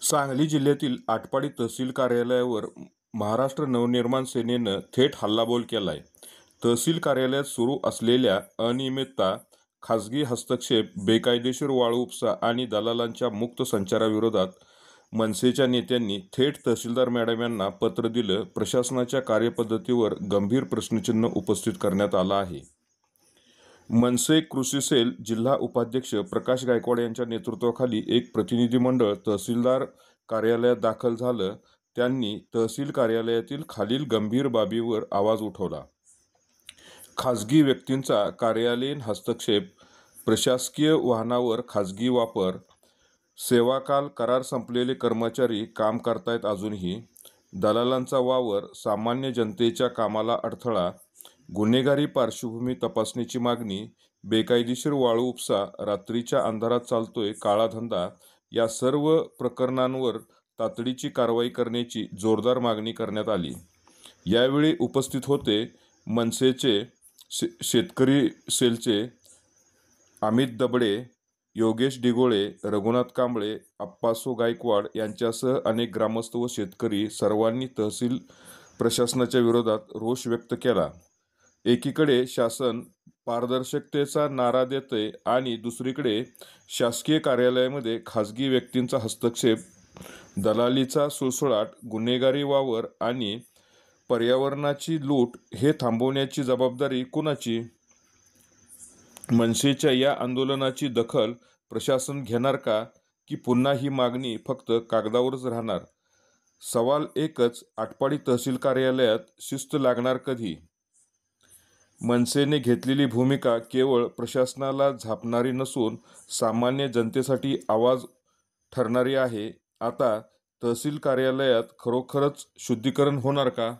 सांगली जिल्ह्यातील आटपाडी तहसील कार्यालयावर महाराष्ट्र नवनिर्माण सेनेनं थेट हल्लाबोल केलाय. तहसील कार्यालयात सुरू असलेल्या अनियमितता, खासगी हस्तक्षेप, बेकायदेशीर वाळू उपसा आणि दलालांच्या मुक्त संचाराविरोधात मनसेच्या नेत्यांनी थेट तहसीलदार मॅडम यांना पत्र दिलं. प्रशासनाच्या कार्यपद्धतीवर गंभीर प्रश्नचिन्ह उपस्थित करण्यात आलं आहे. मनसे कृषी सेल जिल्हा उपाध्यक्ष प्रकाश गायकवाड यांच्या नेतृत्वाखाली एक प्रतिनिधी मंडळ तहसीलदार कार्यालयात दाखल झालं. त्यांनी तहसील कार्यालयातील खालील गंभीर बाबीवर आवाज उठवला. खासगी व्यक्तींचा कार्यालयीन हस्तक्षेप, प्रशासकीय वाहनावर खासगी वापर, सेवाकाल करार संपलेले कर्मचारी काम करतायत अजूनही, दलालांचा वावर, सामान्य जनतेच्या कामाला अडथळा, गुन्हेगारी पार्श्वभूमी तपासणीची मागणी, बेकायदेशीर वाळू उपसा, रात्रीच्या अंधारात चालतोय काळा धंदा या सर्व प्रकरणांवर तातडीची कारवाई करण्याची जोरदार मागणी करण्यात आली. यावेळी उपस्थित होते मनसेचे शेतकरी सेलचे अमित दबडे, योगेश डिगोळे, रघुनाथ कांबळे, अप्पासो गायकवाड यांच्यासह अनेक ग्रामस्थ व शेतकरी. सर्वांनी तहसील प्रशासनाच्या विरोधात रोष व्यक्त केला. एकीकडे शासन पारदर्शकतेचा नारा देतंय आणि दुसरीकडे शासकीय कार्यालयामध्ये खासगी व्यक्तींचा हस्तक्षेप, दलालीचा सुळसुळाट, गुन्हेगारी वावर आणि पर्यावरणाची लूट हे थांबवण्याची जबाबदारी कुणाची? मनसेच्या या आंदोलनाची दखल प्रशासन घेणार का, की पुन्हा ही मागणी फक्त कागदावरच राहणार? सवाल एकच, आटपाडी तहसील कार्यालयात शिस्त लागणार कधी? मनसेने घेतलेली भूमिका केवळ प्रशासनाला झापणारी नसून सामान्य जनतेसाठी आवाज ठरणारी आहे. आता तहसील कार्यालयात खरोखरच शुद्धीकरण होणार का?